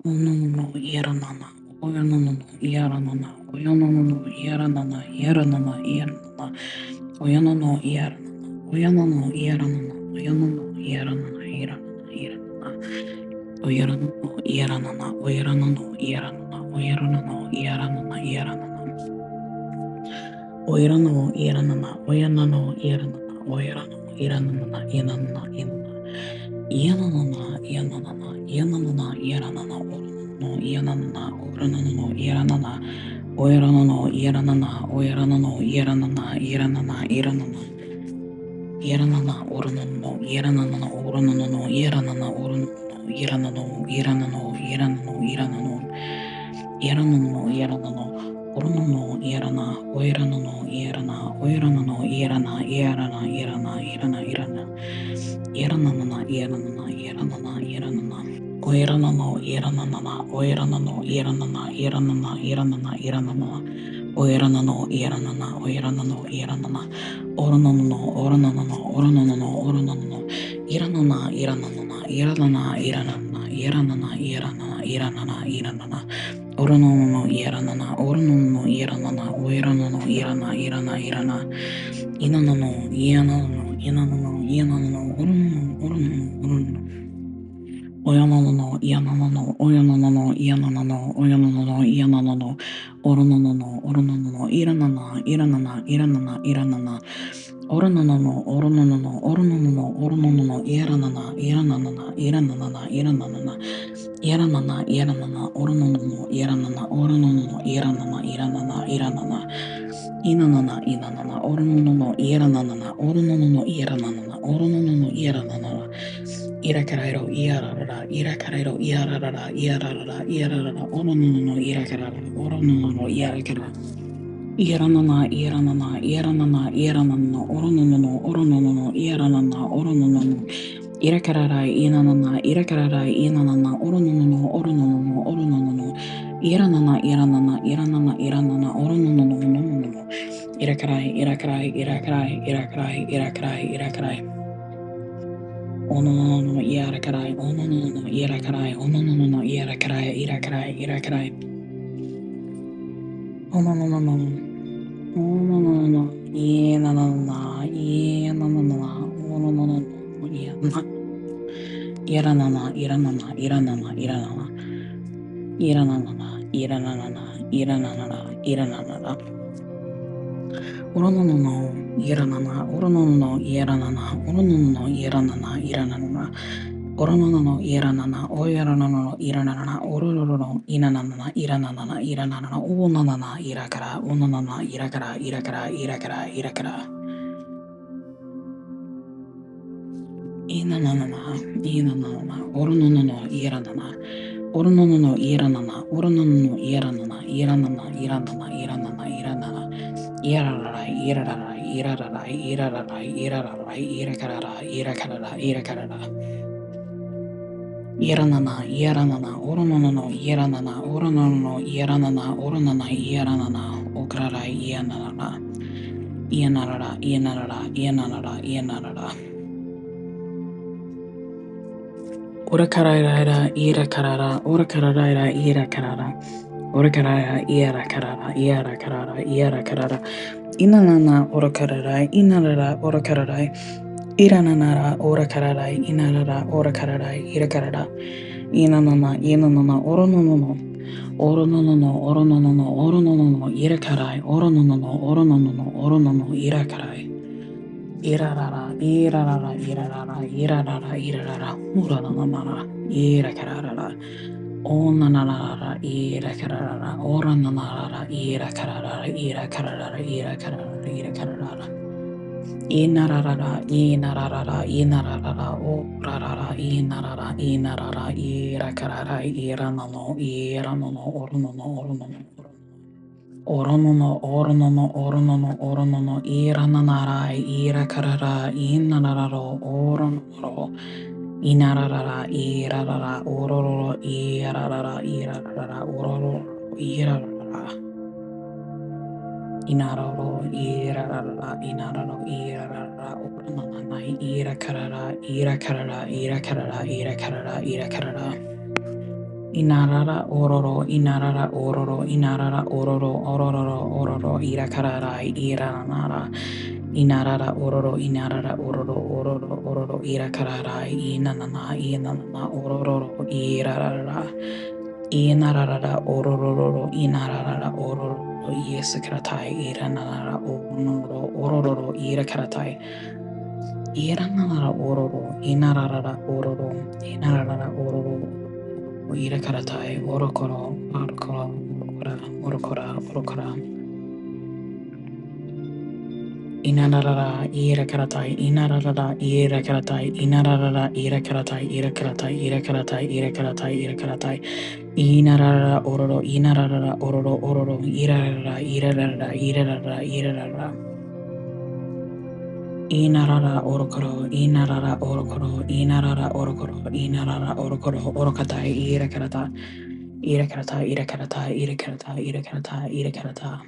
Ononono Yaranana, Oyonono Yaranana, Oyonono Yaranana, Yaranana, Yaranana, Oyonono Yaranana, Oyonono Yaranana, Oyonono Yaranana, Yaranana, Yaranana, Oyonono Yaranana, Oyonono Yaranana, Oyonono Yaranana, Yaranana, Oyonono Yaranana, Oyonono Yaranana, Oyonono Yaranana, Yanana, Yanana, Yanana, Yanana, Yanana, Yaranana, Orono, Yanana, Orono, Yaranana, Oyorano, Yaranana, Oyorano, Yaranana, Yaranana, Yaranana, Yaranana, Orono, Yaranana, Orono, Yaranana, Orono, Yaranano, Yaranano, Yaranano, Yaranano, Yaranano, Yaranano, Orono, Yarana, Oyorano, Yarana, Oyorano, Yarana, Yarana, Yarana, Yarana, Yarana, Yaranana, Yaranana, Yaranana, Yaranana. Oiranano, Iranana, Oiranano, Iranana, Iranana, Iranana, Iranana, Oiranano, Iranana, Oiranano, Iranana, Oranano, Oranano, Oranano, Oranano, Iranana, Iranana, Iranana, Iranana, Iranana, Iranana, Iranana, Iranana, Oranano, Iranana, Oranano, Iranana, Oiranano, Irana, Irana, Irana, Inanano, Ianano, Inanano, Ianano, Oranano, Oranano, Oranano. Oyanano, Yanano, Oyanano, Yanano, Oyanano, Yanano, Oronano, Oronano, Iranana, Iranana, Iranana, Iranana, Oranano, Oranano, Oranano, Oranano, Iranana, Iranana, Iranana, Iranana, Iranana, Iranana, Oranano, Iranana, Oranano, Iranana, Iranana, Iranana, Inanana, Inanana, Oranano, Iranana, Oranano, Iranana, Oranano, Iranana, Irakarairo, Iarara, Irakarairo, Iarara, Iarara, Iarara, Oronono, Irakarara, Oronono, Irakara, Iranana, Iranana, Iranana, Iranana, Oronono, Oronono, Iranana, Oronono, Irakarara, Inanana, Irakarara, Inanana, Oronono, Oronono, Oronono, Iranana, Iranana, Iranana, Iranana, Oronono, Irakarai, Irakarai, Irakarai, Irakarai, Irakarai, Irakarai. Ono no iarakarai, ono no iarakarai, ono no iarakarai, irakarai, irakarai. Ono no, ono no, iena no na, iena no na, ono no, iena. Iranana, Iranana, Iranana, Iranana, Iranana, Iranana, Iranana, Iranana. Orono no, Iranana, Orono no, Iranana, Orono no, Iranana, Iranana. Oronono, Iranana, Oyaranano, Iranana, Ororo, Inanana, Iranana, Iranana, Unanana, Irakara, Unanana, Irakara, Irakara, Irakara, Irakara. Inanana, Inanana, Oronono, Iranana, Oronono, Iranana, Oronono, Iranana, Iranana, Iranana, Iranana, Iranana, Irara, Irara, Irara, Irara, Irara, Irakara, Irakara, Irakara. Yaranana, Yaranana, Oronono, Yaranana, Oronono, Yaranana, Oronana, Yaranana, Okrara, Yanara, Yanara, Yanara, Yanara, Yanara. Urakarara, Irakarara, Urakarara, Irakarara, Urakarara, Irakarara, Irakarara, Irakarara, Inanana, Urakarara, Inara, Urakarara, Irananara, Urakarara, Inara, Urakarara, Irakarara. Inanana, Inanana, Oronono, Oronono, Oronono, Oronono, Irakarai, Oronono, Oronono, Oronono, Irakarai, Irarara, Irarara, Irarara, Irarara, Irarara, Urananara, Irakarara, Onanara, Irakarara, Orananara, Irakarara, Irakarara, Irakarara, Irakarara. Inarara, inarara, inarara, orarara, inarara, inarara, irakarara, iranano, iranano, ornono, ornono, ornono, ornono, ornono, ornono, irananara, irakarara, inararo, ornoro, inarara, irarara, ororo, irarara, irarara, ororo, irarara. Inararo, irarara, inararo, irarara, uranana, irakarara, irakarara, irakarara, irakarara, irakarara. Inarara ororo, inarara ororo, inarara ororo, ororo, ororo, irakararai, iranara, inarara ororo, inarara ororo, ororo, ororo, irakararai, inanana, inanana, ororo, irarara, inarara ororo, inarara ororo, yesakratai, iranara ororo, ororo, irakaratai, iranara ororo, inarara ororo, inarara ororo, Irakaratai, Orokoro, Orokoro, Orokora, Orokora, Inarara, Irakaratai, Inarara, Irakaratai, Inarara, Irakaratai, Irakaratai, Irakaratai, Irakaratai, Irakaratai, Inarara, Ororo, Inarara, Ororo, Ororo, Irara, Irara, Irara, Irara, Inarara, Orokoro, Inarara, Orokoro, Inarara, Orokoro, Inarara, Orokoro, Orokatai, Irakarata, Irakarata, Irakarata, Irakarata, Irakarata, Irakarata.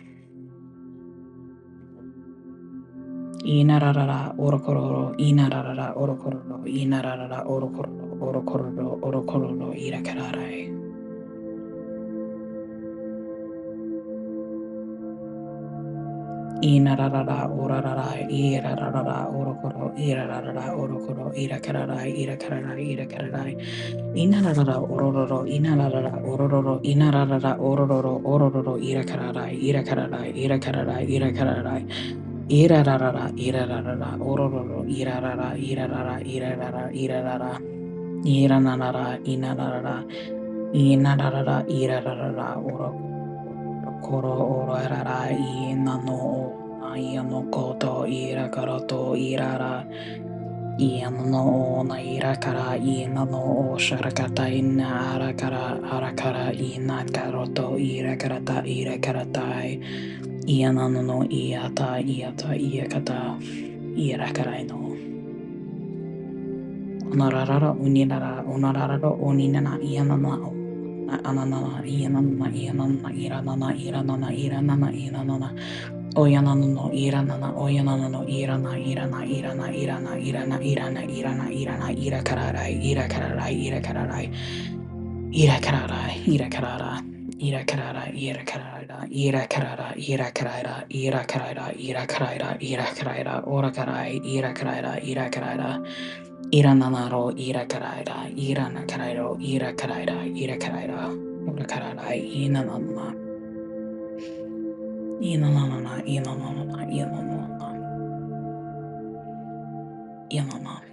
Inarara orokororo, inarara orokororo, inarara orokororo, orokororo, orokororo, irakararai. Inarara orarara, irarara orokoro, irarara orokoro, irakararai, irakararai, irakararai. Inarara orororo, inarara orororo, inarara orororo, orororo, irakararai, irakararai, irakararai, irakararai. Irarara, irarara, orororo, irarara, irarara, irarara, irarara. Iranarara, inarara, inarara, irarara, orokoro, orarara, inano, ayano koto, irakaroto, irara, iano, na irakara, inano, sharakata, inarakara, arakara, inakaroto, irakarata, irakaratai, ianano, iata, iata, iakata, irakaraino. Onarara, uninara, onarara, oninana, ianana, ananana, ianana, ianana, iranana, iranana, iranana, iranana, oyanano, iranana, oyanano, irana, irana, irana, irana, irana, irana, irana, irana, irakararai, irakararai, irakararai, irakararai, irakarara. Irakarara, irakarara, irakarara, irakarara, irakarara, irakarara, irakarara, orakarai, irakarara, irakarara. Irananaro, irakaraira, iranakarairo, irakaraira, irakaraira, urakaraira, inanana, inanana, inanana, inanana, inanana.